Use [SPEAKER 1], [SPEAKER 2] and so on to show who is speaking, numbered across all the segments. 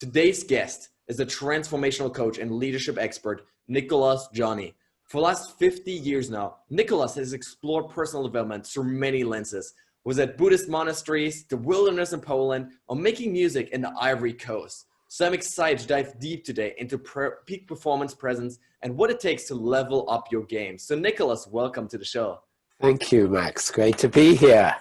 [SPEAKER 1] Today's guest is a transformational coach and leadership expert, Janni. For the last 50 years now, Nicholas has explored personal development through many lenses. Was at Buddhist monasteries, the wilderness in Poland, or making music in the Ivory Coast. So I'm excited to dive deep today into peak performance presence and what it takes to level up your game. So Nicholas, welcome to the show.
[SPEAKER 2] Thank you, Max. Great to be here.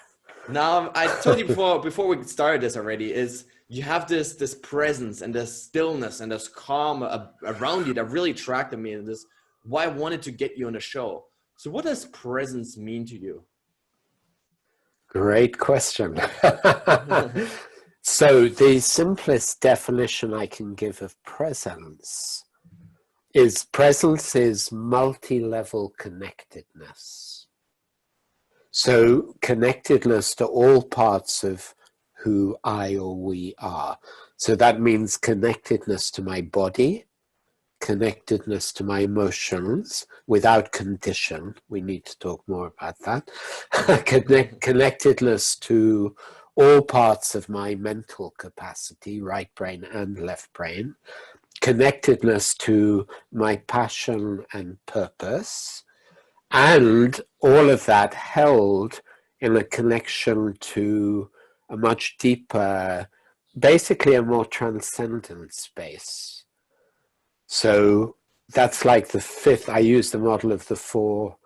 [SPEAKER 1] Now, I told you before we started this already, is you have this presence and this stillness and this calm around you that really attracted me, and this why I wanted to get you on the show. So what does presence mean to you?
[SPEAKER 2] Great question. So the simplest definition I can give of presence is multi-level connectedness. So connectedness to all parts of who I or we are. So that means connectedness to my body, connectedness to my emotions without condition. We need to talk more about that. Connectedness to all parts of my mental capacity, right brain and left brain. Connectedness to my passion and purpose. And all of that held in a connection to a much deeper, basically a more transcendent space. So that's like the fifth. I use the model of the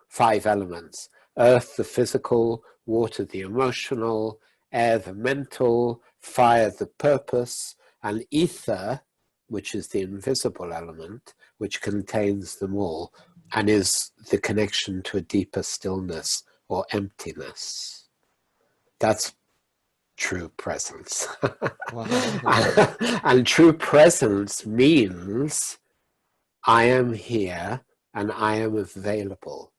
[SPEAKER 2] five elements: earth, the physical; water, the emotional; air, the mental; fire, the purpose; and ether, which is the invisible element, which contains them all and is the connection to a deeper stillness or emptiness. That's true presence.
[SPEAKER 1] Wow.
[SPEAKER 2] And true presence means I am here and I am available.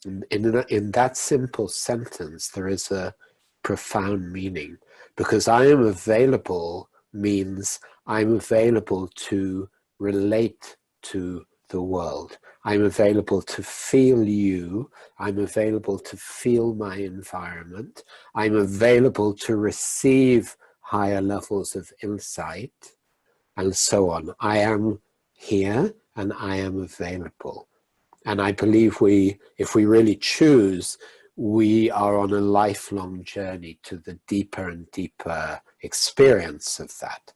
[SPEAKER 2] In that simple sentence, there is a profound meaning, because I am available means I'm available to relate to the world. I'm available to feel you. I'm available to feel my environment. I'm available to receive higher levels of insight, and so on. I am here and I am available. And I believe if we really choose, we are on a lifelong journey to the deeper and deeper experience of that.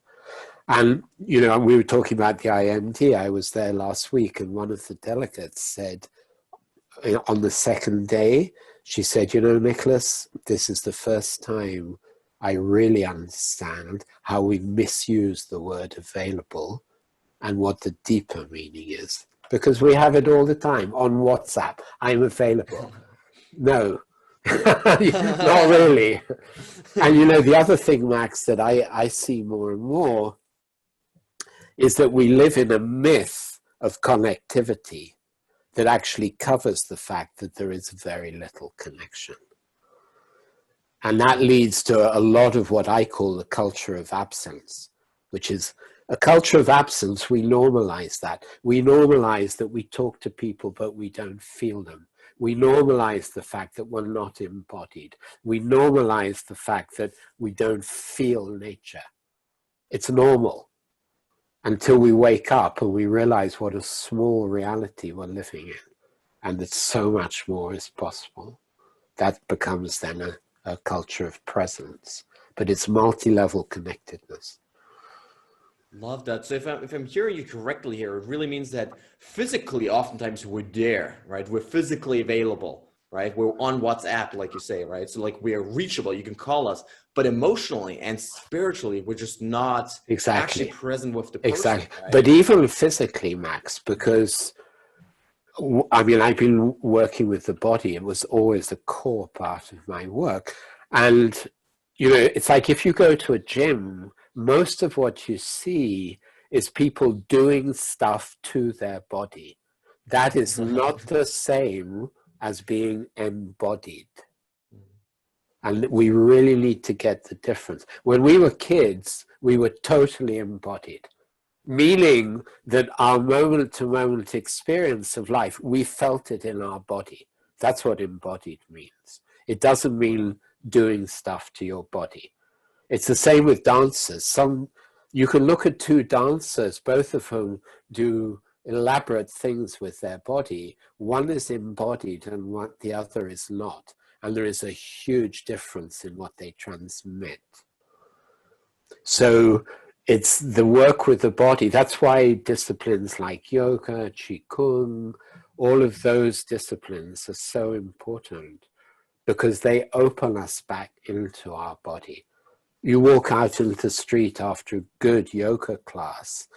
[SPEAKER 2] And, you know, we were talking about the IMD. I was there last week, and one of the delegates said, on the second day, she said, you know, Nicholas, this is the first time I really understand how we misuse the word available and what the deeper meaning is. Because we have it all the time on WhatsApp. I'm available. No, not really. And, you know, the other thing, Max, that I see more and more is that we live in a myth of connectivity that actually covers the fact that there is very little connection. And that leads to a lot of what I call the culture of absence, which is a culture of absence. We normalize that. We normalize that we talk to people, but we don't feel them. We normalize the fact that we're not embodied. We normalize the fact that we don't feel nature. It's normal. Until we wake up and we realize what a small reality we're living in, and that so much more is possible. That becomes then a culture of presence, but it's multi-level connectedness.
[SPEAKER 1] Love that. So if I'm hearing you correctly here, it really means that physically, oftentimes we're there, right? We're physically available, right? We're on WhatsApp, like you say, right? So like we are reachable, you can call us, but emotionally and spiritually, we're just not actually present with the person.
[SPEAKER 2] Exactly.
[SPEAKER 1] Right?
[SPEAKER 2] But even physically, Max, because I mean, I've been working with the body. It was always a core part of my work. And, you know, it's like if you go to a gym, most of what you see is people doing stuff to their body. That is not the same as being embodied. And we really need to get the difference. When we were kids, we were totally embodied, meaning that our moment-to-moment experience of life, we felt it in our body. That's what embodied means. It doesn't mean doing stuff to your body. It's the same with dancers. Some You can look at two dancers, both of whom do elaborate things with their body. One is embodied and what the other is not. And there is a huge difference in what they transmit. So it's the work with the body. That's why disciplines like yoga, qigong, all of those disciplines are so important, because they open us back into our body. You walk out into the street after a good yoga class,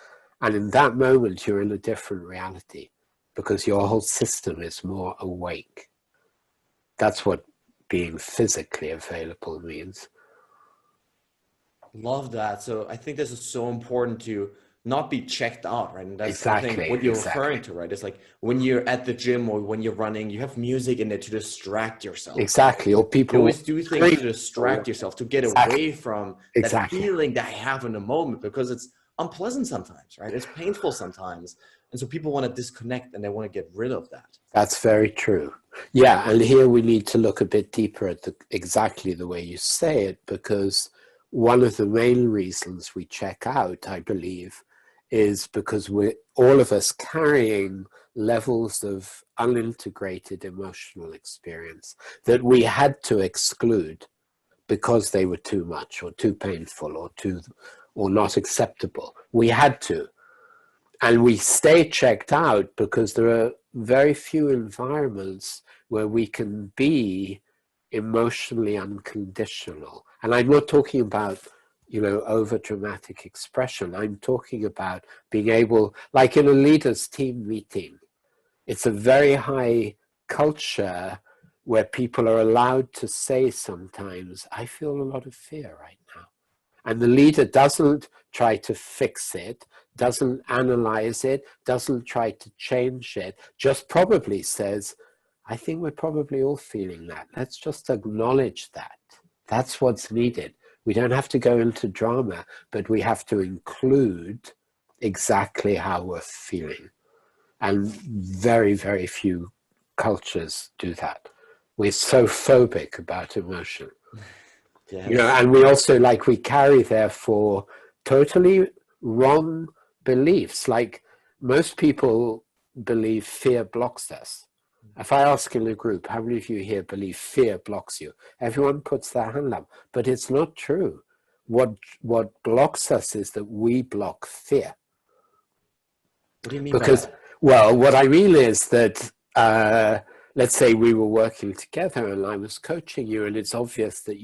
[SPEAKER 2] and in that moment you're in a different reality, because your whole system is more awake. That's what being physically available means.
[SPEAKER 1] Love that. So I think this is so important to not be checked out, right? And that's
[SPEAKER 2] Exactly,
[SPEAKER 1] I think what you're
[SPEAKER 2] exactly.
[SPEAKER 1] referring to, right? It's like when you're at the gym or when you're running, you have music in there to distract yourself.
[SPEAKER 2] Exactly. Or
[SPEAKER 1] You
[SPEAKER 2] people
[SPEAKER 1] always do things to distract yourself, to get away from that
[SPEAKER 2] Exactly.
[SPEAKER 1] feeling that I have in the moment, because it's unpleasant sometimes, right? It's painful sometimes. And so people want to disconnect and they want to get rid of that.
[SPEAKER 2] That's very true. Yeah, and here we need to look a bit deeper at exactly the way you say it, because one of the main reasons we check out, I believe, is because we're all of us carrying levels of unintegrated emotional experience that we had to exclude because they were too much or too painful or not acceptable. We had to. And we stay checked out because there are very few environments where we can be emotionally unconditional. And I'm not talking about, over dramatic expression. I'm talking about being able, like in a leaders team meeting, it's a very high culture where people are allowed to say sometimes, I feel a lot of fear right now. And the leader doesn't try to fix it, doesn't analyze it, doesn't try to change it, just probably says, I think we're probably all feeling that. Let's just acknowledge that. That's what's needed. We don't have to go into drama, but we have to include exactly how we're feeling. And very, very few cultures do that. We're so phobic about emotion.
[SPEAKER 1] Yes.
[SPEAKER 2] And we also, we carry therefore totally wrong beliefs. Like most people believe fear blocks us. If I ask in a group, how many of you here believe fear blocks you? Everyone puts their hand up, but it's not true. What blocks us is that we block fear.
[SPEAKER 1] What do you mean by that?
[SPEAKER 2] Well, what I mean is that let's say we were working together and I was coaching you, and it's obvious that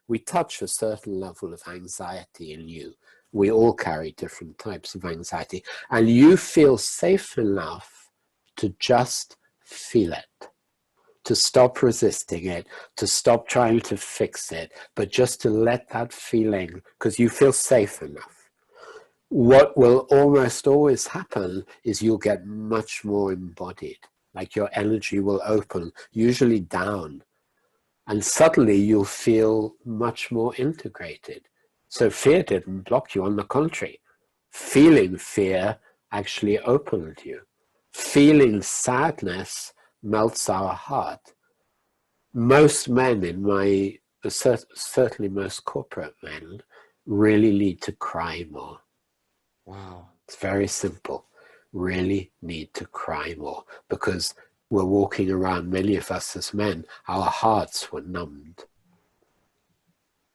[SPEAKER 2] we touch a certain level of anxiety in you. We all carry different types of anxiety, and you feel safe enough to just feel it, to stop resisting it, to stop trying to fix it, but just to let that feeling, because you feel safe enough. What will almost always happen is you'll get much more embodied, like your energy will open, usually down, and suddenly you'll feel much more integrated. So fear didn't block you, on the contrary. Feeling fear actually opened you. Feeling sadness melts our heart. Most men certainly most corporate men, really need to cry more.
[SPEAKER 1] Wow.
[SPEAKER 2] It's very simple. Really need to cry more, because we're walking around, many of us as men, our hearts were numbed.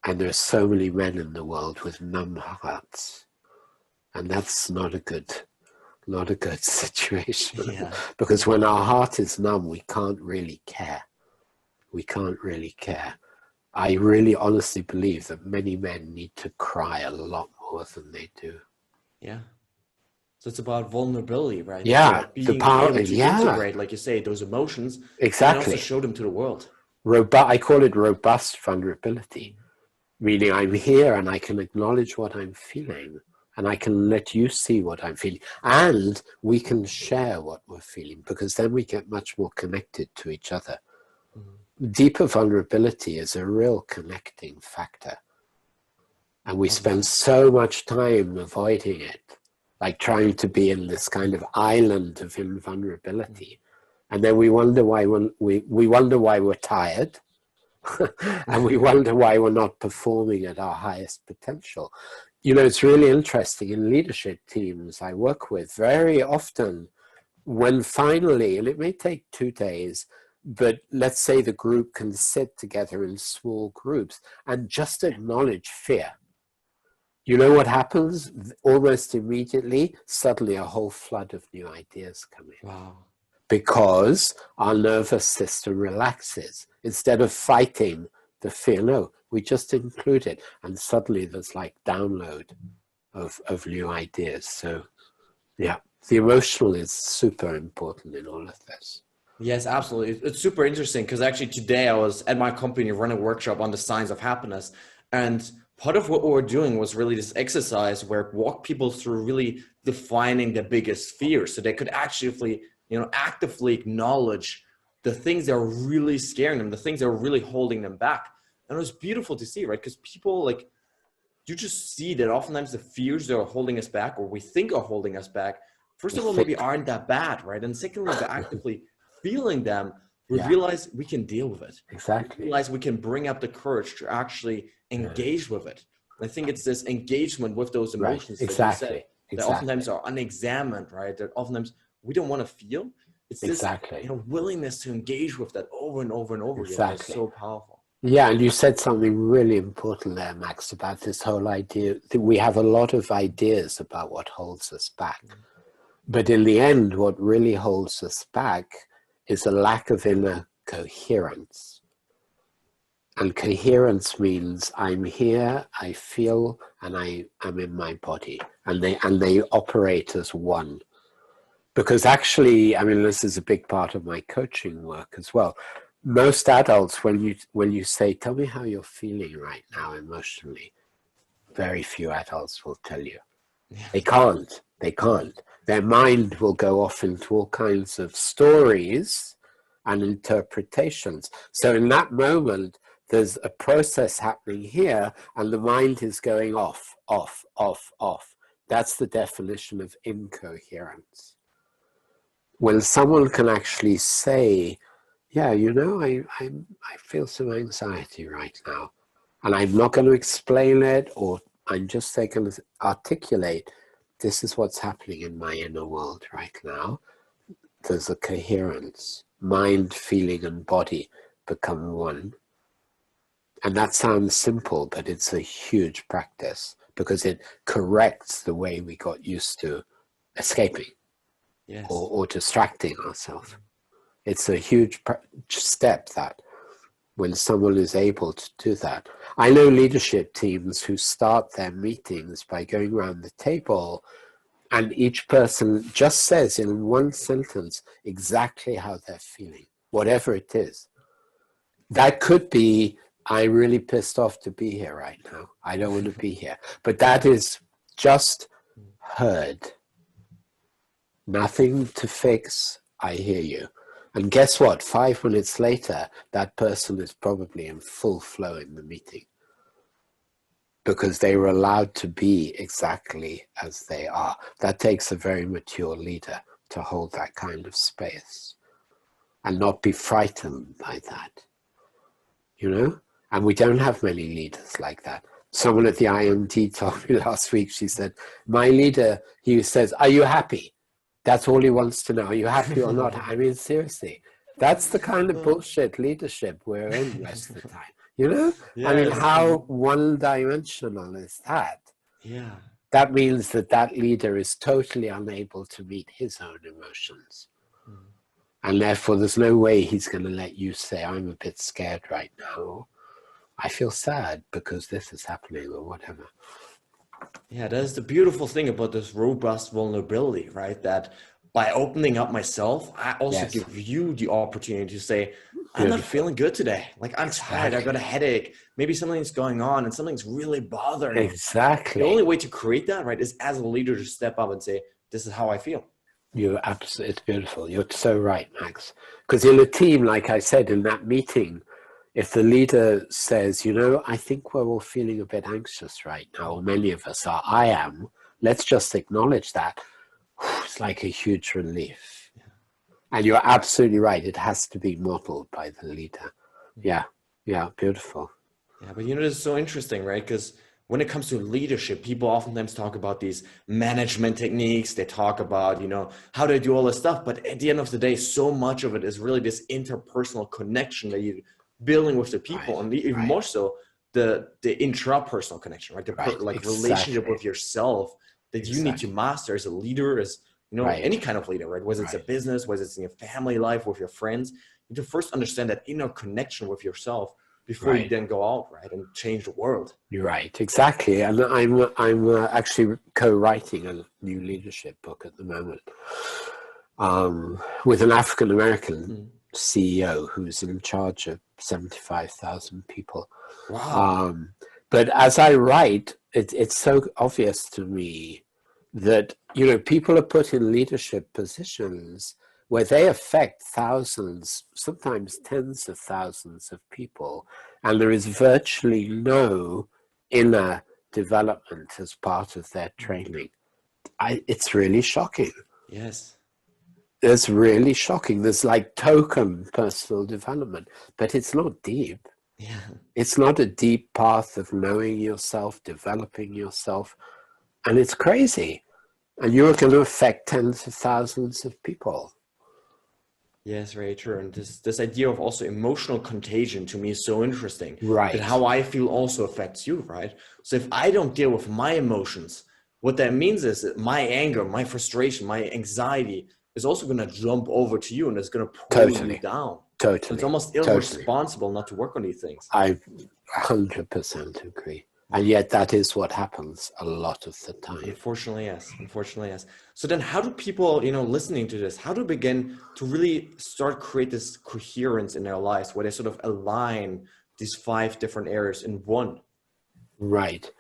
[SPEAKER 2] And there are so many men in the world with numb hearts. And that's not a good situation.
[SPEAKER 1] Yeah.
[SPEAKER 2] Because when our heart is numb, we can't really care. We can't really care. I really honestly believe that many men need to cry a lot more than they do.
[SPEAKER 1] Yeah. So it's about vulnerability, right?
[SPEAKER 2] Yeah,
[SPEAKER 1] It's about being able to integrate, like you say, those emotions,
[SPEAKER 2] exactly.
[SPEAKER 1] and also show them to the world.
[SPEAKER 2] I call it robust vulnerability, meaning I'm here and I can acknowledge what I'm feeling, and I can let you see what I'm feeling, and we can share what we're feeling, because then we get much more connected to each other. Mm-hmm. Deeper vulnerability is a real connecting factor. And we spend so much time avoiding it, like trying to be in this kind of island of invulnerability. And then we wonder why we're tired, and we wonder why we're not performing at our highest potential. You know, it's really interesting in leadership teams I work with, very often when finally, and it may take 2 days, but let's say the group can sit together in small groups and just acknowledge fear. You know what happens? Almost immediately, suddenly a whole flood of new ideas come in.
[SPEAKER 1] Wow.
[SPEAKER 2] Because our nervous system relaxes. Instead of fighting the fear, no, we just include it. And suddenly there's like download of new ideas. So yeah, the emotional is super important in all of this.
[SPEAKER 1] Yes, absolutely. It's super interesting because actually today I was at my company running a workshop on the science of happiness. And part of what we were doing was really this exercise where it walked people through really defining their biggest fears so they could actually, actively acknowledge the things that are really scaring them, the things that are really holding them back. And it was beautiful to see, right? Because people you just see that oftentimes the fears that are holding us back or we think are holding us back, first of all, maybe aren't that bad, right? And secondly, by actively feeling them, we realize we can deal with it.
[SPEAKER 2] Exactly.
[SPEAKER 1] We realize we can bring up the courage to actually engage with it. And I think it's this engagement with those emotions that you said that oftentimes are unexamined, right? That oftentimes we don't want to feel. It's this willingness to engage with that over and over and over again. It's so powerful.
[SPEAKER 2] Yeah, and you said something really important there, Max, about this whole idea that we have a lot of ideas about what holds us back. But in the end, what really holds us back is a lack of inner coherence. And coherence means I'm here, I feel, and I'm in my body. And they operate as one. Because actually, I mean, this is a big part of my coaching work as well. Most adults, when you say, tell me how you're feeling right now emotionally, very few adults will tell you. They can't. Their mind will go off into all kinds of stories and interpretations. So in that moment, there's a process happening here, and the mind is going off. That's the definition of incoherence. When someone can actually say, yeah, I feel some anxiety right now, and I'm not going to explain it, or I'm just going to articulate, this is what's happening in my inner world right now. There's a coherence. Mind, feeling, and body become one. And that sounds simple, but it's a huge practice because it corrects the way we got used to escaping or distracting ourselves. It's a huge step that when someone is able to do that. I know leadership teams who start their meetings by going around the table and each person just says in one sentence exactly how they're feeling, whatever it is. That could be, I'm really pissed off to be here right now. I don't want to be here. But that is just heard. Nothing to fix. I hear you. And guess what? 5 minutes later, that person is probably in full flow in the meeting because they were allowed to be exactly as they are. That takes a very mature leader to hold that kind of space and not be frightened by that, And we don't have many leaders like that. Someone at the IMT told me last week, she said, my leader, he says, are you happy? That's all he wants to know. Are you happy or not? I mean, seriously, that's the kind of bullshit leadership we're in most of the time. I mean, how one-dimensional is that?
[SPEAKER 1] Yeah.
[SPEAKER 2] That means that leader is totally unable to meet his own emotions. And therefore, there's no way he's going to let you say, I'm a bit scared right now. I feel sad because this is happening or whatever.
[SPEAKER 1] Yeah, that's the beautiful thing about this robust vulnerability, right? That by opening up myself, I also give you the opportunity to say, I'm not feeling good today. Like, I'm tired, I got a headache. Maybe something's going on and something's really bothering me.
[SPEAKER 2] Exactly.
[SPEAKER 1] The only way to create that, right, is as a leader to step up and say, this is how I feel.
[SPEAKER 2] You're absolutely, it's beautiful. You're so right, Max. Because in a team, like I said, in that meeting, if the leader says, I think we're all feeling a bit anxious right now, or many of us are, I am, let's just acknowledge that. It's like a huge relief. Yeah. And you're absolutely right. It has to be modeled by the leader. Yeah, beautiful.
[SPEAKER 1] Yeah, but it's so interesting, right? Because when it comes to leadership, people oftentimes talk about these management techniques. They talk about, you know, how they do all this stuff. But at the end of the day, so much of it is really this interpersonal connection that you're building with the people, and even more so the intrapersonal connection, right? Like relationship with yourself that you need to master as a leader, as you know, any kind of leader, right? Whether it's a business, whether it's in your family life, with your friends, you need to first understand that inner connection with yourself before you then go out, right, and change the world.
[SPEAKER 2] You're right, exactly. And I'm actually co-writing a new leadership book at the moment with an African American CEO who's in charge of 75,000 people.
[SPEAKER 1] Wow.
[SPEAKER 2] But as I write, it's so obvious to me that, you know, people are put in leadership positions where they affect thousands, sometimes tens of thousands of people, and there is virtually no inner development as part of their training. It's really shocking.
[SPEAKER 1] Yes.
[SPEAKER 2] It's really shocking. There's like token personal development, but it's not deep.
[SPEAKER 1] Yeah.
[SPEAKER 2] It's not a deep path of knowing yourself, developing yourself, and it's crazy. And you're going to affect tens of thousands of people.
[SPEAKER 1] Yes, very true. And this idea of also emotional contagion to me is so interesting.
[SPEAKER 2] Right.
[SPEAKER 1] That how I feel also affects you, right? So if I don't deal with my emotions, what that means is that my anger, my frustration, my anxiety is also going to jump over to you, and it's going to pull you down.
[SPEAKER 2] Totally.
[SPEAKER 1] So it's almost irresponsible not to work on these things.
[SPEAKER 2] I 100% agree. And yet that is what happens a lot of the time.
[SPEAKER 1] Unfortunately, yes. Unfortunately, yes. So then how do people, you know, listening to this, how do begin to really start create this coherence in their lives where they sort of align these 5 different areas in one?
[SPEAKER 2] Right.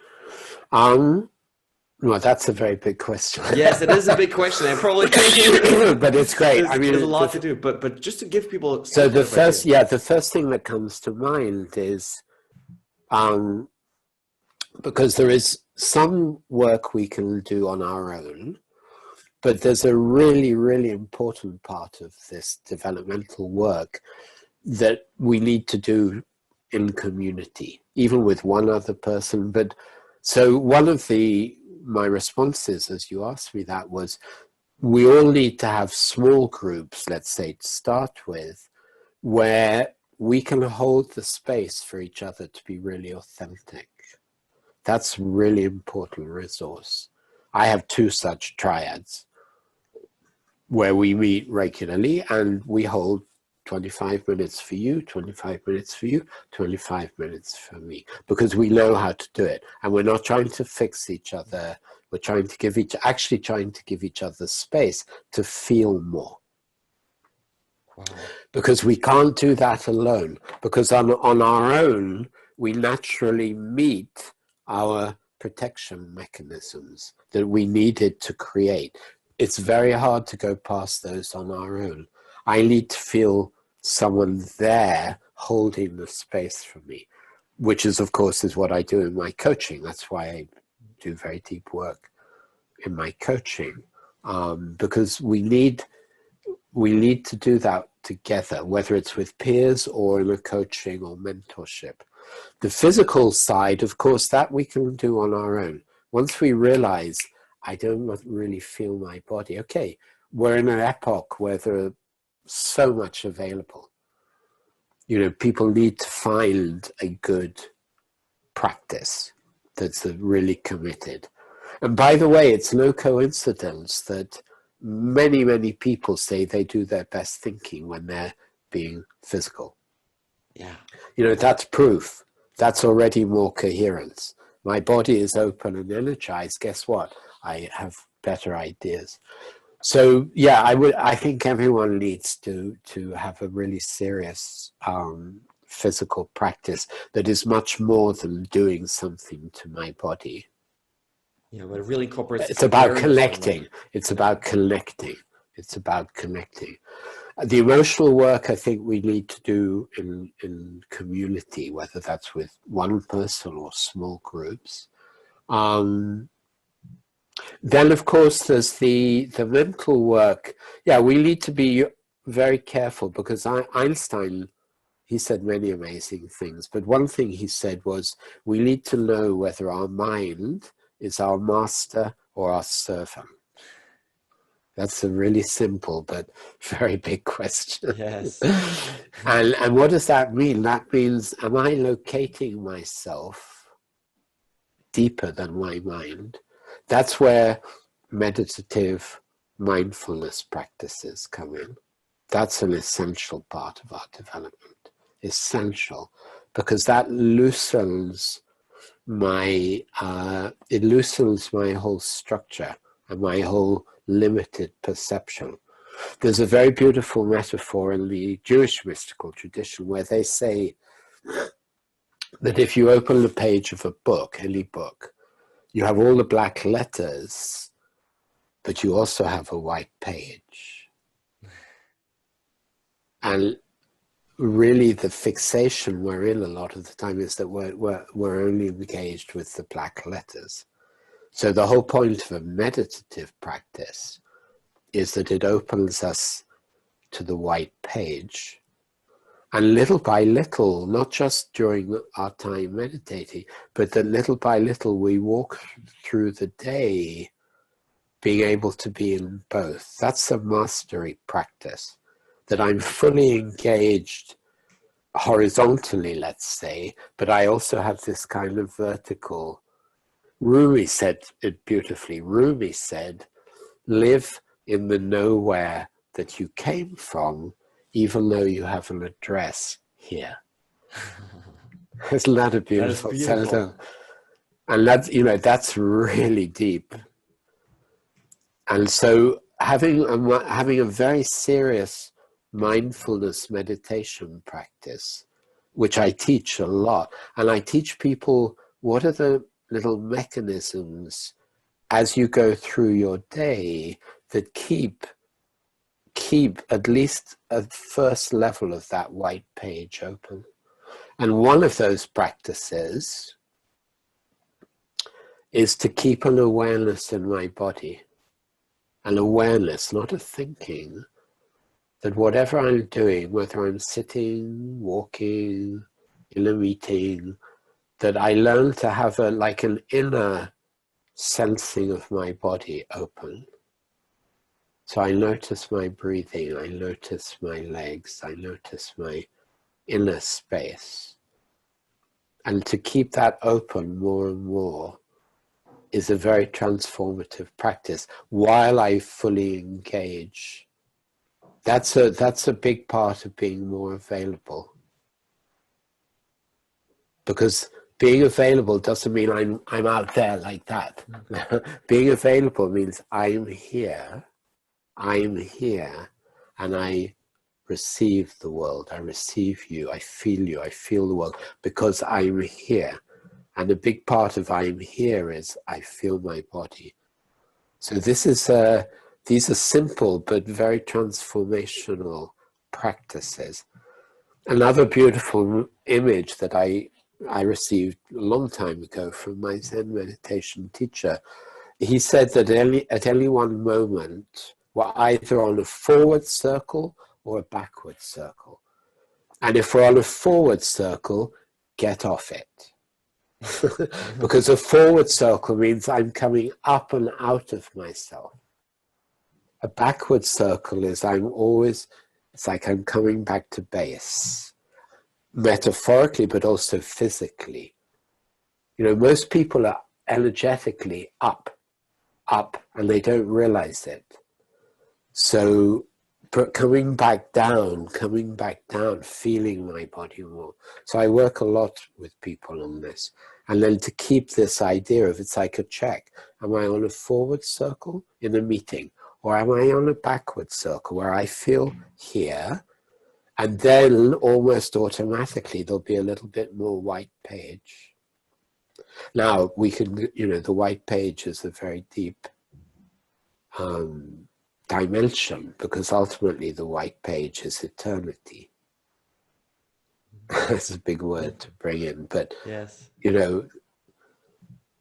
[SPEAKER 2] Well, that's a very big question.
[SPEAKER 1] Yes, it is a big question. I probably
[SPEAKER 2] but it's great. I mean,
[SPEAKER 1] there's a lot to do, but just to give people
[SPEAKER 2] so the first thing that comes to mind is because there is some work we can do on our own, but there's a really, really important part of this developmental work that we need to do in community, even with one other person. But so one of my responses as you asked me that was, we all need to have small groups, let's say, to start with, where we can hold the space for each other to be really authentic. That's a really important resource. I have 2 such triads where we meet regularly and we hold 25 minutes for you, 25 minutes for you, 25 minutes for me, because we know how to do it. And we're not trying to fix each other. We're trying to give each other space to feel more.
[SPEAKER 1] Wow.
[SPEAKER 2] Because we can't do that alone. Because on our own, we naturally meet our protection mechanisms that we needed to create. It's very hard to go past those on our own. I need to feel someone there holding the space for me, which is, of course, is what I do in my coaching. That's why I do very deep work in my coaching, because we need to do that together, whether it's with peers or in a coaching or mentorship. The physical side, of course, that we can do on our own. Once we realize, I don't really feel my body. Okay, we're in an epoch where there's so much available. You know, people need to find a good practice that's really committed. And by the way, it's no coincidence that many, many people say they do their best thinking when they're being physical.
[SPEAKER 1] Yeah.
[SPEAKER 2] You know, that's proof. That's already more coherence. My body is open and energized. Guess what? I have better ideas. So yeah, I think everyone needs to have a really serious physical practice that is much more than doing something to my body.
[SPEAKER 1] Yeah, but it really incorporates.
[SPEAKER 2] It's about connecting. It's about connecting. It's about connecting. The emotional work I think we need to do in community, whether that's with one person or small groups. Then, of course, there's the mental work. Yeah, we need to be very careful because Einstein he said many amazing things, but one thing he said was, we need to know whether our mind is our master or our servant. That's a really simple but very big question.
[SPEAKER 1] Yes.
[SPEAKER 2] And what does that mean? That means, am I locating myself deeper than my mind? That's where meditative mindfulness practices come in. That's an essential part of our development. Essential, because that loosens my whole structure and my whole limited perception. There's a very beautiful metaphor in the Jewish mystical tradition where they say that if you open the page of a book, any book, you have all the black letters, but you also have a white page. And really the fixation we're in a lot of the time is that we're only engaged with the black letters. So the whole point of a meditative practice is that it opens us to the white page. And little by little, not just during our time meditating, but that little by little we walk through the day being able to be in both. That's a mastery practice, that I'm fully engaged horizontally, let's say, but I also have this kind of vertical. Rumi said it beautifully. Rumi said, live in the nowhere that you came from, even though you have an address here. Isn't that a beautiful sentence? And that's, that's really deep. And so having a very serious mindfulness meditation practice, which I teach a lot, and I teach people what are the little mechanisms as you go through your day that keep at least a first level of that white page open. And one of those practices is to keep an awareness in my body. An awareness, not a thinking, that whatever I'm doing, whether I'm sitting, walking, in a meeting, that I learn to have like an inner sensing of my body open. So I notice my breathing, I notice my legs, I notice my inner space. And to keep that open more and more is a very transformative practice while I fully engage. That's a big part of being more available. Because being available doesn't mean I'm out there like that. Being available means I'm here, and I receive the world. I receive you, I feel the world because I'm here. And a big part of I'm here is I feel my body. So these are simple but very transformational practices. Another beautiful image that I received a long time ago from my Zen meditation teacher, he said that at any one moment, we're either on a forward circle or a backward circle. And if we're on a forward circle, get off it. Because a forward circle means I'm coming up and out of myself. A backward circle is it's like I'm coming back to base. Metaphorically, but also physically. Most people are energetically up, and they don't realize it. So, but coming back down, feeling my body more. So I work a lot with people on this. And then to keep this idea of, it's like a check. Am I on a forward circle in a meeting? Or am I on a backward circle where I feel here? And then almost automatically, there'll be a little bit more white page. Now, we can, the white page is a very deep dimension, because ultimately the white page is eternity. That's a big word to bring in, but
[SPEAKER 1] yes.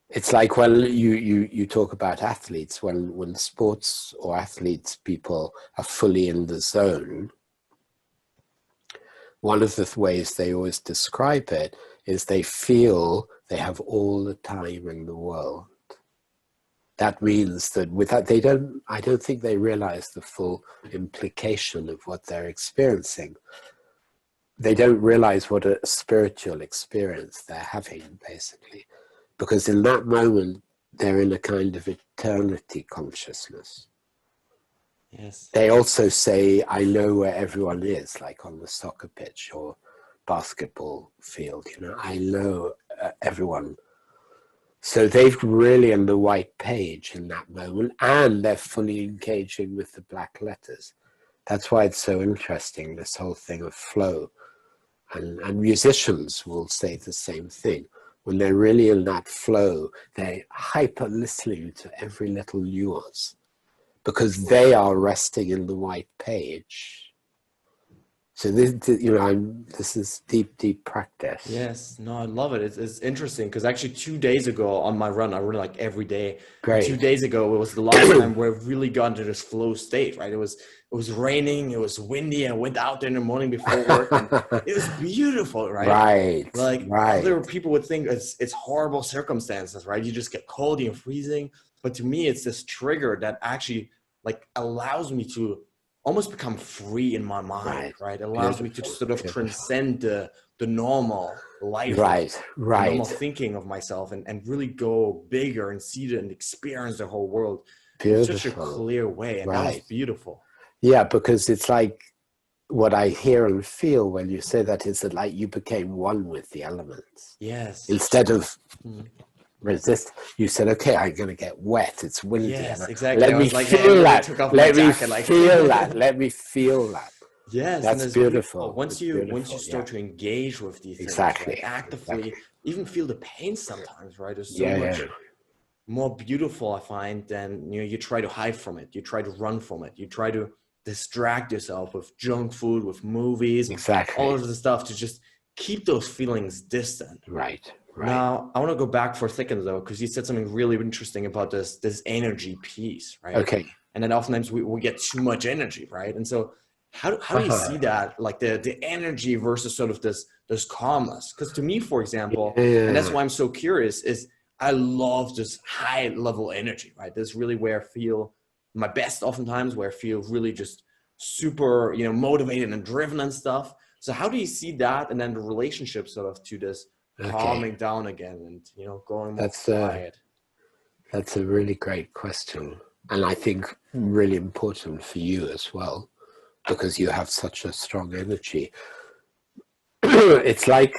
[SPEAKER 2] It's like when you talk about athletes, when sports or athletes, people are fully in the zone, one of the ways they always describe it is they feel they have all the time in the world. That means that without, I don't think they realize the full implication of what they're experiencing. They don't realize what a spiritual experience they're having, basically, because in that moment they're in a kind of eternity consciousness.
[SPEAKER 1] Yes.
[SPEAKER 2] They also say, I know where everyone is, like on the soccer pitch or basketball field, you know, I know everyone. So they've really on the white page in that moment, and they're fully engaging with the black letters. That's why it's so interesting, this whole thing of flow. And musicians will say the same thing. When they're really in that flow, they're hyper listening to every little nuance because they are resting in the white page. So this, you know, this is deep practice.
[SPEAKER 1] Yes, no, I love it. It's interesting because actually 2 days ago on my run, I run like every day.
[SPEAKER 2] Great.
[SPEAKER 1] 2 days ago, it was the last time where I really got into this flow state, right? It was raining, it was windy. I went out there in the morning before work, and it was beautiful, right?
[SPEAKER 2] Right.
[SPEAKER 1] Like
[SPEAKER 2] right.
[SPEAKER 1] other people would think it's horrible circumstances, right? You just get cold, you're freezing. But to me, it's this trigger that actually like allows me to almost become free in my mind, right? It allows me to sort of transcend the normal life, the normal thinking of myself, and really go bigger and see it and experience the whole world in such a clear way. And that was beautiful.
[SPEAKER 2] Yeah, because it's like what I hear and feel when you say that is that like you became one with the elements.
[SPEAKER 1] Yes.
[SPEAKER 2] Instead of resist, you said, okay, I'm going to get wet, it's windy.
[SPEAKER 1] Yes, exactly.
[SPEAKER 2] Let me feel that. Let me feel that. Let me feel that.
[SPEAKER 1] Yes,
[SPEAKER 2] that's beautiful.
[SPEAKER 1] Once you start to engage with these things, right, actively, even feel the pain sometimes, right? There's so much more beautiful, I find, than you try to hide from it, you try to run from it, you try to distract yourself with junk food, with movies, all of the stuff to just keep those feelings distant.
[SPEAKER 2] Right.
[SPEAKER 1] Now, I want to go back for a second though, because you said something really interesting about this energy piece, right?
[SPEAKER 2] Okay.
[SPEAKER 1] And then oftentimes we get too much energy, right? And so how do you see that, like the energy versus sort of this calmness? Because to me, for example, and that's why I'm so curious, is I love this high level energy, right? This is really where I feel my best oftentimes, where I feel really just super, motivated and driven and stuff. So how do you see that, and then the relationship sort of to this calming down again and going more quiet?
[SPEAKER 2] That's a really great question, and I think really important for you as well, because you have such a strong energy. It's like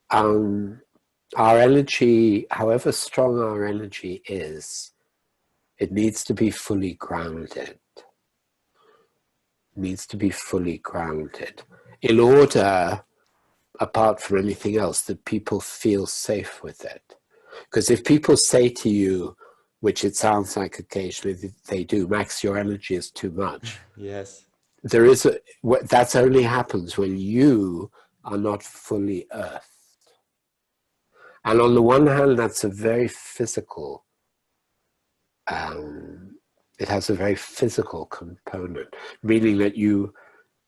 [SPEAKER 2] our energy, however strong our energy is, it needs to be fully grounded. It needs to be fully grounded in order, apart from anything else, that people feel safe with it. Because if people say to you, which it sounds like occasionally they do, Max, your energy is too much.
[SPEAKER 1] Yes.
[SPEAKER 2] That only happens when you are not fully earthed. And on the one hand, that's a very physical, it has a very physical component, meaning that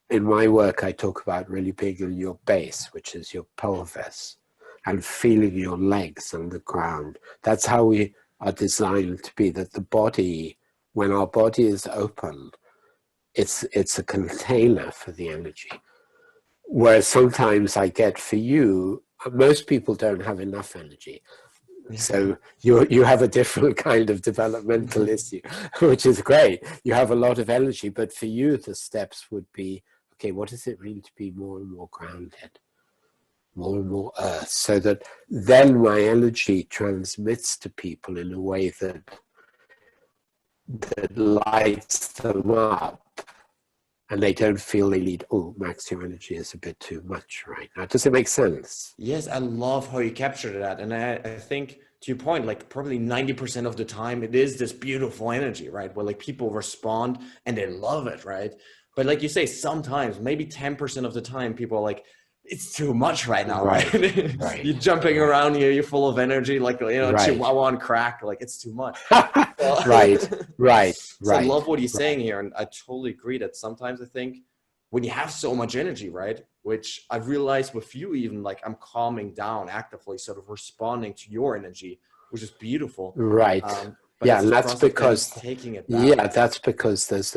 [SPEAKER 2] in my work, I talk about really being in your base, which is your pelvis, and feeling your legs on the ground. That's how we are designed to be, that the body, when our body is open, it's a container for the energy. Whereas sometimes I get for you, most people don't have enough energy. So you have a different kind of developmental issue, which is great. You have a lot of energy, but for you, the steps would be, okay, what does it mean to be more and more grounded, more and more earth, so that then my energy transmits to people in a way that lights them up, and they don't feel they need, oh, Max, your energy is a bit too much right now. Does it make sense?
[SPEAKER 1] Yes, I love how you captured that. And I think, to your point, like probably 90% of the time, it is this beautiful energy, right? Where like people respond and they love it, right? But like you say, sometimes, maybe 10% of the time, people are like, it's too much right now, right? You're jumping around here, you're full of energy, like, Chihuahua on crack, like it's too much.
[SPEAKER 2] Right.
[SPEAKER 1] So I love what he's saying here. And I totally agree that sometimes I think when you have so much energy, right? Which I've realized with you, even like I'm calming down actively, sort of responding to your energy, which is beautiful.
[SPEAKER 2] Right.
[SPEAKER 1] But
[SPEAKER 2] Yeah,
[SPEAKER 1] it's
[SPEAKER 2] and
[SPEAKER 1] a
[SPEAKER 2] that's
[SPEAKER 1] process then
[SPEAKER 2] because,
[SPEAKER 1] taking it back.
[SPEAKER 2] yeah, that's because there's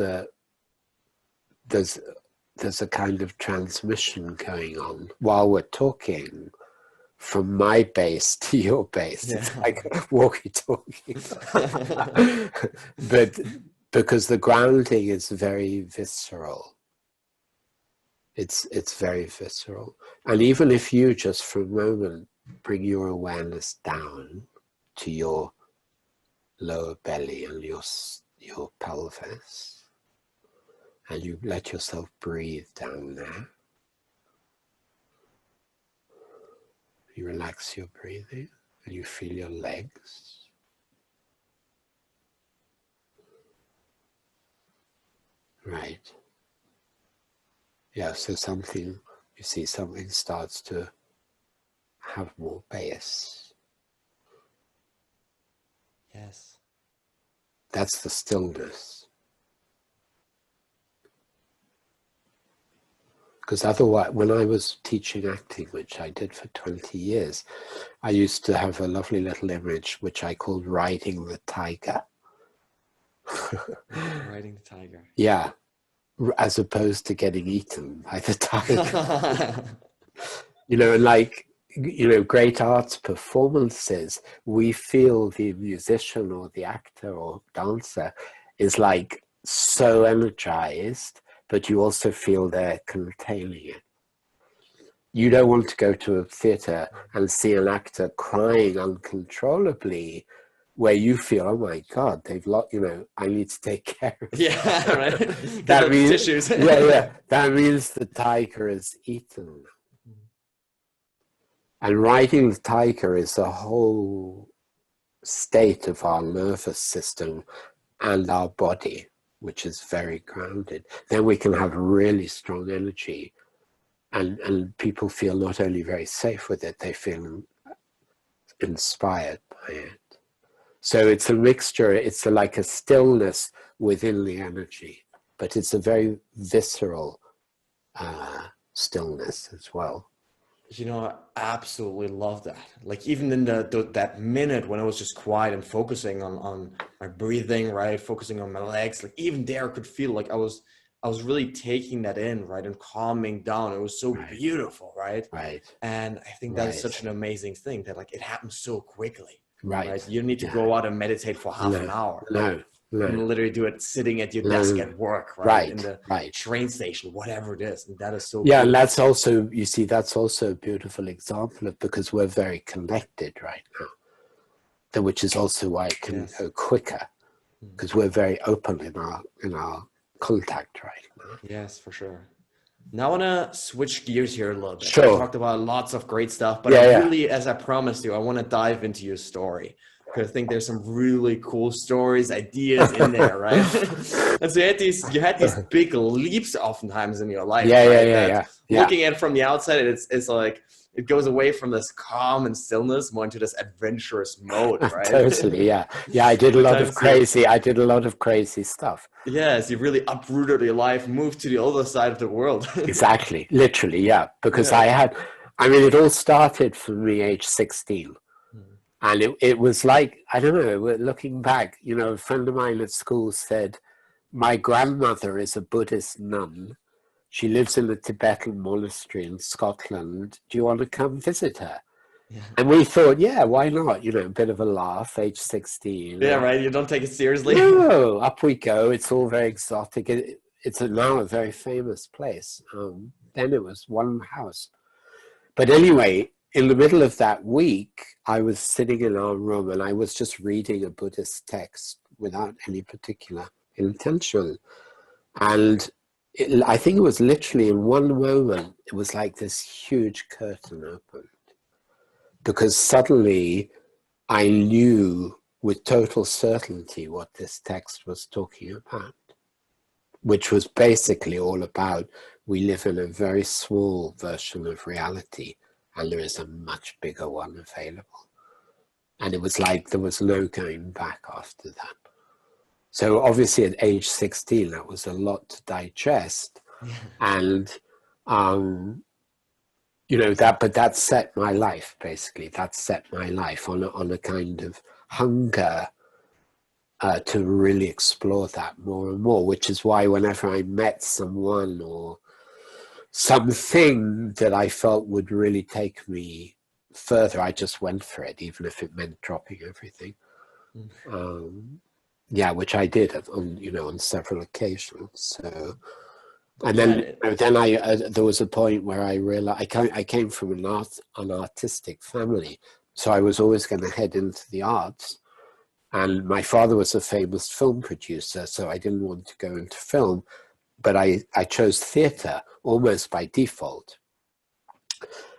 [SPEAKER 2] a kind of transmission going on while we're talking from my base to your base.
[SPEAKER 1] Yeah.
[SPEAKER 2] It's like walkie-talkie. But because the grounding is very visceral. It's very visceral. And even if you just for a moment bring your awareness down to your lower belly and your pelvis, and you let yourself breathe down there, you relax your breathing and you feel your legs. Right. Yeah, so something starts to have more base.
[SPEAKER 1] Yes.
[SPEAKER 2] That's the stillness. Because otherwise, when I was teaching acting, which I did for 20 years, I used to have a lovely little image which I called riding the tiger.
[SPEAKER 1] Riding the tiger.
[SPEAKER 2] Yeah, as opposed to getting eaten by the tiger. Like, great arts performances, we feel the musician or the actor or dancer is like so energized, but you also feel they're containing it. You don't want to go to a theater and see an actor crying uncontrollably where you feel, oh my God, they've lost, I need to take care of
[SPEAKER 1] Yeah, right.
[SPEAKER 2] that means
[SPEAKER 1] tissues.
[SPEAKER 2] that means the tiger is eaten. And riding the tiger is a whole state of our nervous system and our body, which is very grounded. Then we can have really strong energy, and people feel not only very safe with it, they feel inspired by it. So it's a mixture, it's like a stillness within the energy, but it's a very visceral stillness as well.
[SPEAKER 1] I absolutely love that. Like even in that minute when I was just quiet and focusing on my breathing, right? Focusing on my legs, like even there I could feel like I was really taking that in, right? And calming down. It was so beautiful, right?
[SPEAKER 2] Right.
[SPEAKER 1] And I think that is such an amazing thing that like it happens so quickly.
[SPEAKER 2] Right.
[SPEAKER 1] You don't need to go out and meditate for half an hour.
[SPEAKER 2] No.
[SPEAKER 1] You can literally do it sitting at your desk at work, right? In the train station, whatever it is. And that is so
[SPEAKER 2] beautiful. And that's also, that's also a beautiful example of, because we're very connected right now, which is also why it can go quicker, because we're very open in our contact right now.
[SPEAKER 1] Yes, for sure. Now I want to switch gears here a little bit.
[SPEAKER 2] Sure.
[SPEAKER 1] I talked about lots of great stuff, but I really, as I promised you, I want to dive into your story. Because I think there's some really cool stories, ideas in there, right? And so you had these big leaps oftentimes in your life.
[SPEAKER 2] Yeah.
[SPEAKER 1] Looking at it from the outside, it's like it goes away from this calm and stillness more into this adventurous mode, right?
[SPEAKER 2] Totally, yeah. I did a lot of crazy stuff.
[SPEAKER 1] Yes, you really uprooted your life, moved to the other side of the world.
[SPEAKER 2] Exactly, literally, yeah. Because it all started for me age 16. And it was like, I don't know, looking back, a friend of mine at school said, my grandmother is a Buddhist nun. She lives in a Tibetan monastery in Scotland. Do you want to come visit her? Yeah. And we thought, yeah, why not? A bit of a laugh, age 16.
[SPEAKER 1] Yeah, right. You don't take it seriously.
[SPEAKER 2] No, up we go. It's all very exotic. It's now a very famous place. Then it was one house. But anyway, in the middle of that week, I was sitting in our room and I was just reading a Buddhist text without any particular intention. And I think it was literally in one moment, it was like this huge curtain opened. Because suddenly I knew with total certainty what this text was talking about, which was basically all about we live in a very small version of reality, and there is a much bigger one available. And it was like there was no going back after that. So obviously at age 16, that was a lot to digest. And, you know, that set my life, basically. That set my life on a kind of hunger to really explore that more and more, which is why whenever I met someone or something that I felt would really take me further, I just went for it, even if it meant dropping everything. Yeah, which I did on, you know, on several occasions. So, and then there was a point where I realized I came from an artistic family, so I was always going to head into the arts. And my father was a famous film producer, so I didn't want to go into film, but I chose theatre almost by default.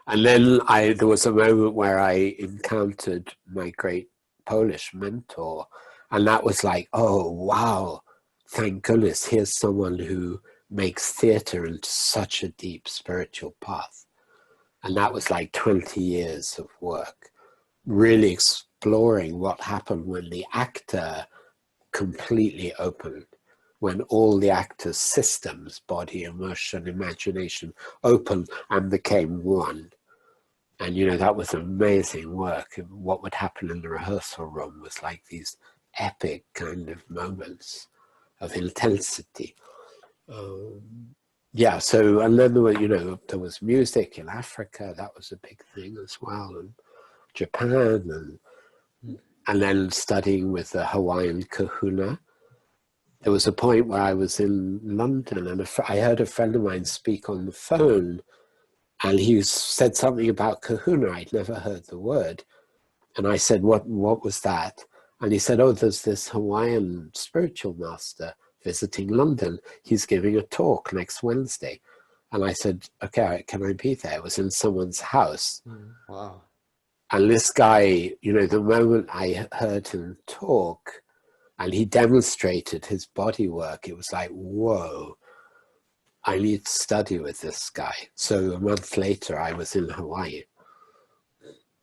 [SPEAKER 2] And then there was a moment where I encountered my great Polish mentor, and that was like, oh, wow, thank goodness, here's someone who makes theatre into such a deep spiritual path. And that was like 20 years of work, really exploring what happened when the actor completely opened, when all the actor's systems, body, emotion, imagination, opened and became one. And, you know, that was amazing work. And what would happen in the rehearsal room was like these epic kind of moments of intensity. Yeah, so, and then there were, you know, there was music in Africa. That was a big thing as well. And Japan, and then studying with the Hawaiian kahuna. There was a point where I was in London and I heard a friend of mine speak on the phone, and he said something about kahuna. I'd never heard the word. And I said, what was that? And he said, oh, there's this Hawaiian spiritual master visiting London. He's giving a talk next Wednesday. And I said, okay, can I be there? It was in someone's house.
[SPEAKER 1] Wow.
[SPEAKER 2] And this guy, you know, the moment I heard him talk and he demonstrated his body work, it was like, whoa, I need to study with this guy. So a month later, I was in Hawaii.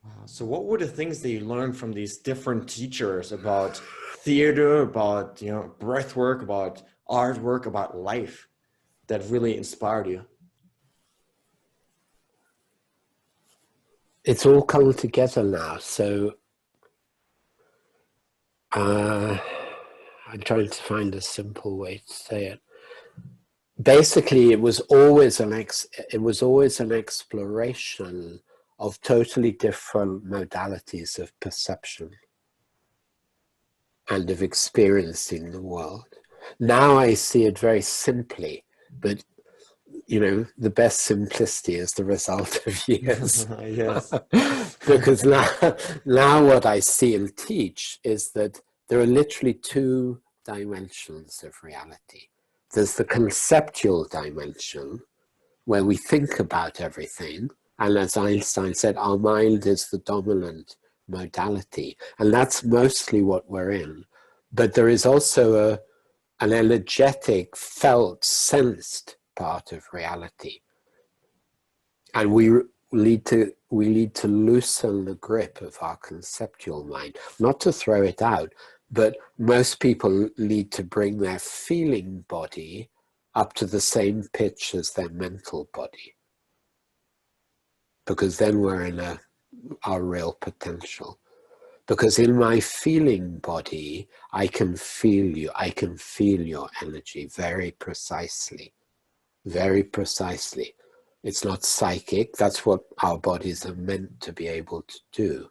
[SPEAKER 1] Wow. So what were the things that you learned from these different teachers about theater, about, you know, breath work, about artwork, about life that really inspired you?
[SPEAKER 2] It's all come together now. So I'm trying to find a simple way to say it. Basically, it was always an exploration of totally different modalities of perception and of experiencing the world. Now I see it very simply, but you know, the best simplicity is the result of years.
[SPEAKER 1] Yes.
[SPEAKER 2] Because now what I see and teach is that there are literally two dimensions of reality. There's the conceptual dimension, where we think about everything, and as Einstein said, our mind is the dominant modality, and that's mostly what we're in. But there is also an energetic, felt, sensed part of reality, and we need to loosen the grip of our conceptual mind, not to throw it out, but most people need to bring their feeling body up to the same pitch as their mental body, because then we're in our real potential. Because in my feeling body, I can feel you, I can feel your energy very precisely, very precisely. It's not psychic. That's what our bodies are meant to be able to do.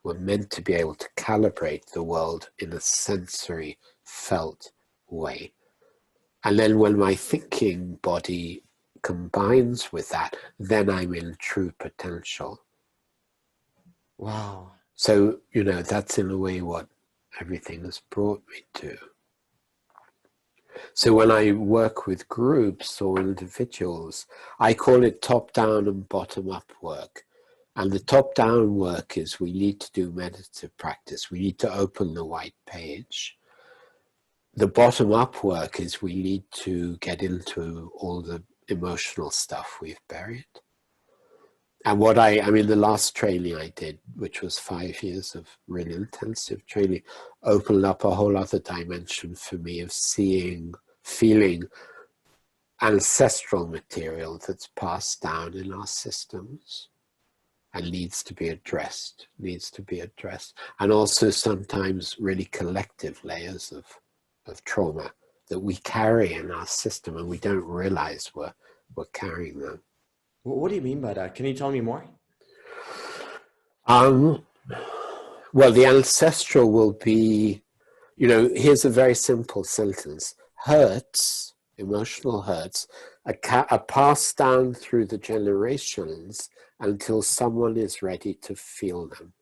[SPEAKER 2] We're meant to be able to calibrate the world in a sensory, felt way. And then when my thinking body combines with that, then I'm in true potential.
[SPEAKER 1] Wow.
[SPEAKER 2] So, you know, that's in a way what everything has brought me to. So when I work with groups or individuals, I call it top-down and bottom-up work. And the top-down work is we need to do meditative practice. We need to open the white page. The bottom-up work is we need to get into all the emotional stuff we've buried. And what I mean, the last training I did, which was 5 years of really intensive training, opened up a whole other dimension for me of seeing, feeling, ancestral material that's passed down in our systems and needs to be addressed, and also sometimes really collective layers of trauma that we carry in our system and we don't realize we're carrying them.
[SPEAKER 1] What do you mean by that? Can you tell me more?
[SPEAKER 2] Well, the ancestral will be, here's a very simple sentence. Hurts, emotional hurts, are passed down through the generations until someone is ready to feel them.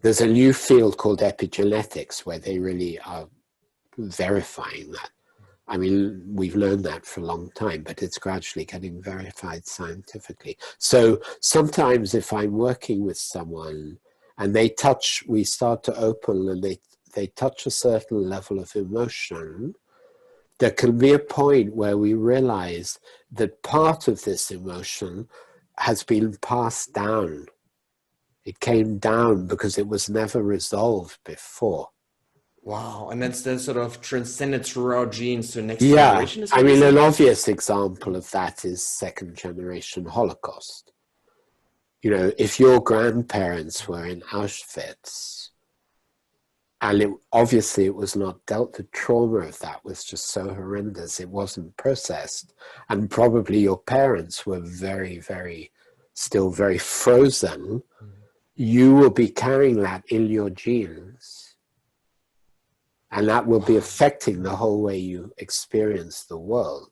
[SPEAKER 2] There's a new field called epigenetics where they really are verifying that. I mean, we've learned that for a long time, but it's gradually getting verified scientifically. So sometimes if I'm working with someone and we start to open and they touch a certain level of emotion, there can be a point where we realize that part of this emotion has been passed down. It came down because it was never resolved before.
[SPEAKER 1] Wow, and that's the sort of transcendent through our genes to next
[SPEAKER 2] Yeah,
[SPEAKER 1] generation.
[SPEAKER 2] I mean, an obvious example of that is second generation Holocaust. If your grandparents were in Auschwitz, and obviously it was not dealt, the trauma of that was just so horrendous, it wasn't processed. And probably your parents were still very frozen. You will be carrying that in your genes. And that will be affecting the whole way you experience the world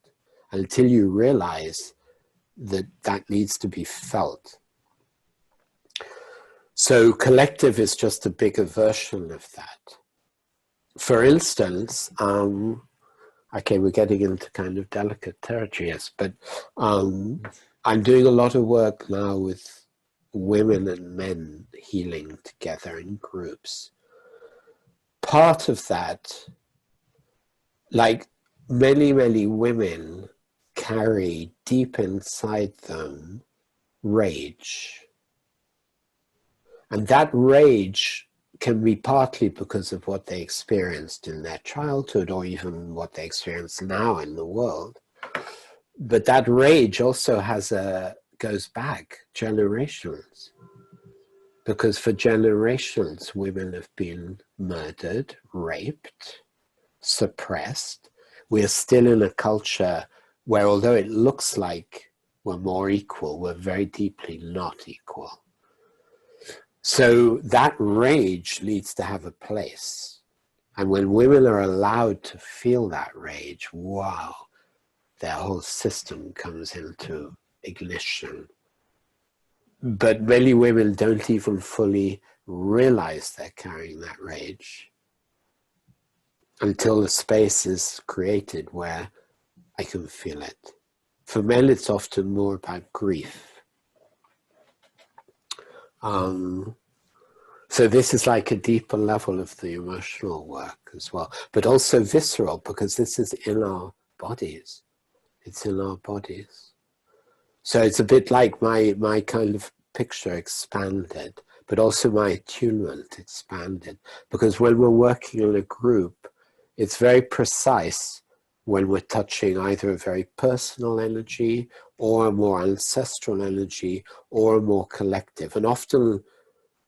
[SPEAKER 2] until you realize that needs to be felt. So collective is just a bigger version of that. For instance, okay, we're getting into kind of delicate territories, but I'm doing a lot of work now with women and men healing together in groups. Part of that, like many women carry deep inside them rage. And that rage can be partly because of what they experienced in their childhood or even what they experience now in the world. But that rage also goes back generations. Because for generations, women have been murdered, raped, suppressed. We're still in a culture where, although it looks like we're more equal, we're very deeply not equal. So that rage needs to have a place. And when women are allowed to feel that rage, wow, their whole system comes into ignition. But many women don't even fully realize they're carrying that rage until the space is created where I can feel it. For men, it's often more about grief. So this is like a deeper level of the emotional work as well, but also visceral, because this is in our bodies. It's in our bodies. So it's a bit like my kind of picture expanded, but also my attunement expanded, because when we're working in a group, it's very precise when we're touching either a very personal energy or a more ancestral energy or a more collective. And often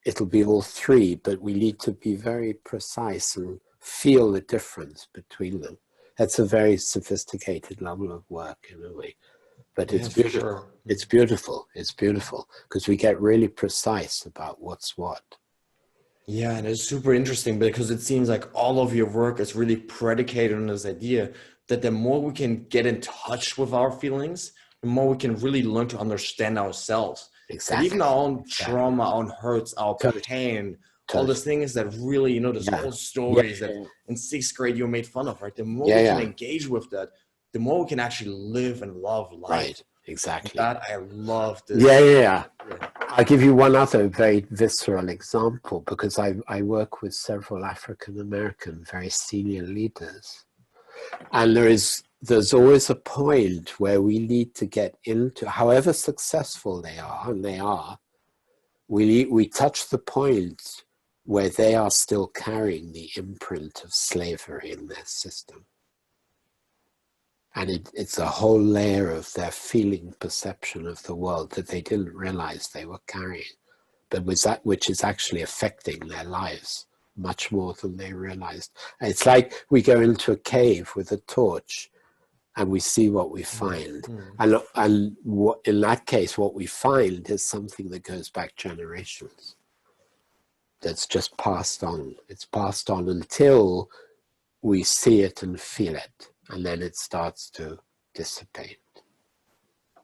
[SPEAKER 2] it'll be all three, but we need to be very precise and feel the difference between them. That's a very sophisticated level of work in a way. But it's beautiful. Sure. It's beautiful. It's beautiful because we get really precise about what's what.
[SPEAKER 1] Yeah, and it's super interesting because it seems like all of your work is really predicated on this idea that the more we can get in touch with our feelings, the more we can really learn to understand ourselves.
[SPEAKER 2] Exactly.
[SPEAKER 1] And even our own trauma, our own hurts, our pain, all these things that really, these old stories that in 6th grade you were made fun of, right? The more we can engage with that, the more we can actually live and love life.
[SPEAKER 2] Right, exactly.
[SPEAKER 1] That I love this.
[SPEAKER 2] Yeah. I'll give you one other very visceral example, because I work with several African American very senior leaders. And there's always a point where we need to get into, however successful they are, and they are, we touch the point where they are still carrying the imprint of slavery in their system. And it's a whole layer of their feeling perception of the world that they didn't realize they were carrying, but was that which is actually affecting their lives much more than they realized. It's like we go into a cave with a torch and we see what we find. And in that case, what we find is something that goes back generations. That's just passed on. It's passed on until we see it and feel it, and then it starts to dissipate.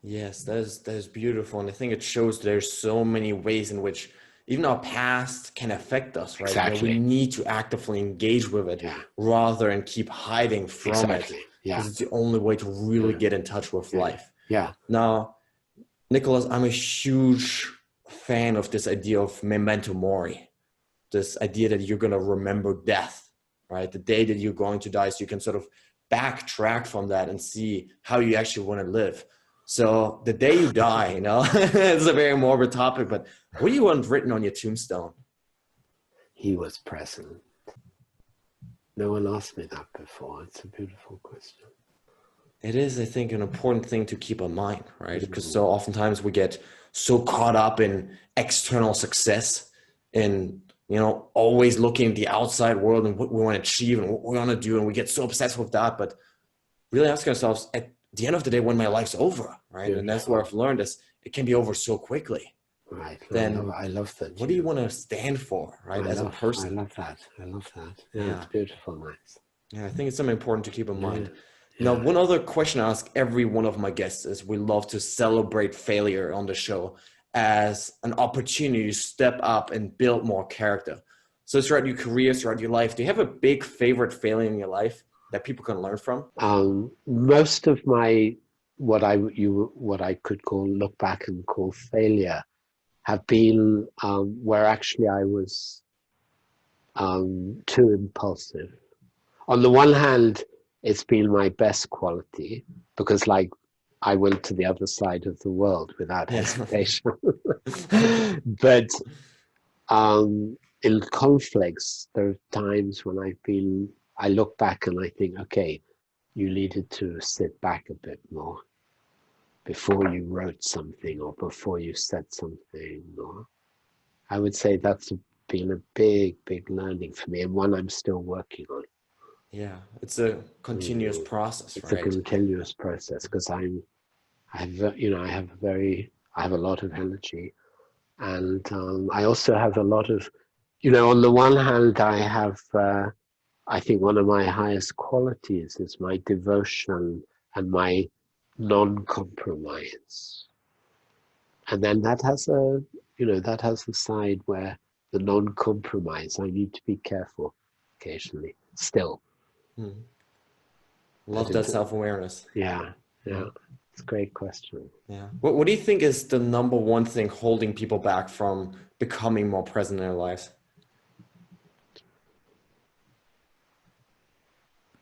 [SPEAKER 1] Yes, that is beautiful. And I think it shows there's so many ways in which even our past can affect us, right?
[SPEAKER 2] Exactly.
[SPEAKER 1] We need to actively engage with it rather than keep hiding from it. Because it's the only way to really get in touch with life. Now, Nicholas, I'm a huge fan of this idea of memento mori, this idea that you're going to remember death, right? The day that you're going to die, so you can sort of backtrack from that and see how you actually want to live. So the day you die, you know, it's a very morbid topic, but what do you want written on your tombstone?
[SPEAKER 2] He was present. No one asked me that before. It's a beautiful question.
[SPEAKER 1] It is, I think, an important thing to keep in mind, right? Because so oftentimes we get so caught up in external success and, you know, always looking at the outside world and what we want to achieve and what we want to do. And we get so obsessed with that, but really asking ourselves at the end of the day, when my life's over, right? And that's what I've learned is it can be over so quickly.
[SPEAKER 2] Right.
[SPEAKER 1] Then
[SPEAKER 2] I love that.
[SPEAKER 1] What do you want to stand for, right? As a person.
[SPEAKER 2] I love that. I love that. Yeah, it's beautiful, nice.
[SPEAKER 1] Yeah, I think it's something important to keep in mind. Now, one other question I ask every one of my guests is we love to celebrate failure on the show as an opportunity to step up and build more character. So throughout your career, throughout your life, do you have a big favorite failure in your life that people can learn from?
[SPEAKER 2] Most of my, what I could call, look back and call failure have been where actually I was too impulsive. On the one hand, it's been my best quality because, like, I went to the other side of the world without hesitation. But in conflicts, there are times when I look back and I think, okay, you needed to sit back a bit more before you wrote something or before you said something. Or I would say that's been a big, big learning for me, and one I'm still working on.
[SPEAKER 1] Yeah, it's a continuous process,
[SPEAKER 2] it's
[SPEAKER 1] right?
[SPEAKER 2] It's a continuous process because I have a lot of energy, and I also have a lot of, on the one hand, I think one of my highest qualities is my devotion and my non-compromise. And then that has a side where the non-compromise, I need to be careful occasionally still.
[SPEAKER 1] Love that self-awareness.
[SPEAKER 2] Yeah. It's a great question.
[SPEAKER 1] Yeah. What do you think is the number one thing holding people back from becoming more present in their lives?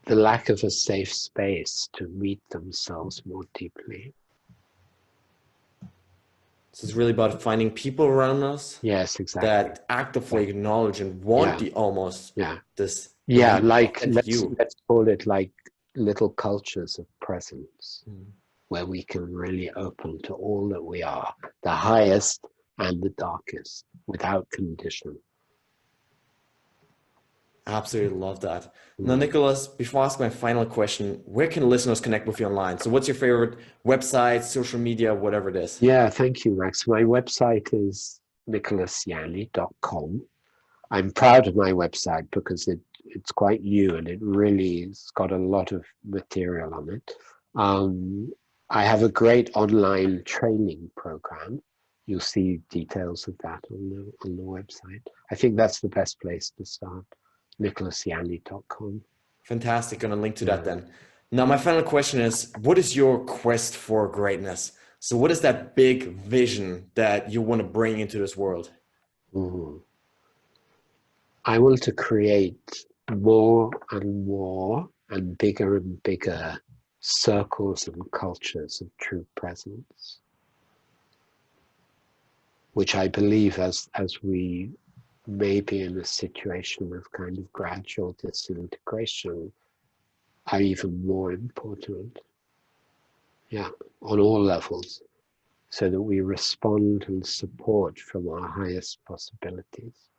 [SPEAKER 2] The lack of a safe space to meet themselves more deeply.
[SPEAKER 1] So it's really about finding people around us.
[SPEAKER 2] Yes, exactly.
[SPEAKER 1] That actively acknowledge and want this.
[SPEAKER 2] Yeah, like let's call it like little cultures of presence, where we can really open to all that we are, the highest and the darkest, without condition.
[SPEAKER 1] Absolutely love that. Now, Nicholas, before I ask my final question, where can listeners connect with you online? So what's your favorite website, social media, whatever it is?
[SPEAKER 2] Yeah, thank you, Max. My website is nicholasjanni.com. I'm proud of my website because it's quite new and it's got a lot of material on it. I have a great online training program. You'll see details of that on the website. I think that's the best place to start. nicholasjanni.com.
[SPEAKER 1] Fantastic. Going to link to that then. Now, my final question is, what is your quest for greatness? So what is that big vision that you want to bring into this world?
[SPEAKER 2] I want to create more and more and bigger circles and cultures of true presence, which I believe as we may be in a situation of kind of gradual disintegration are even more important. Yeah, on all levels, so that we respond and support from our highest possibilities.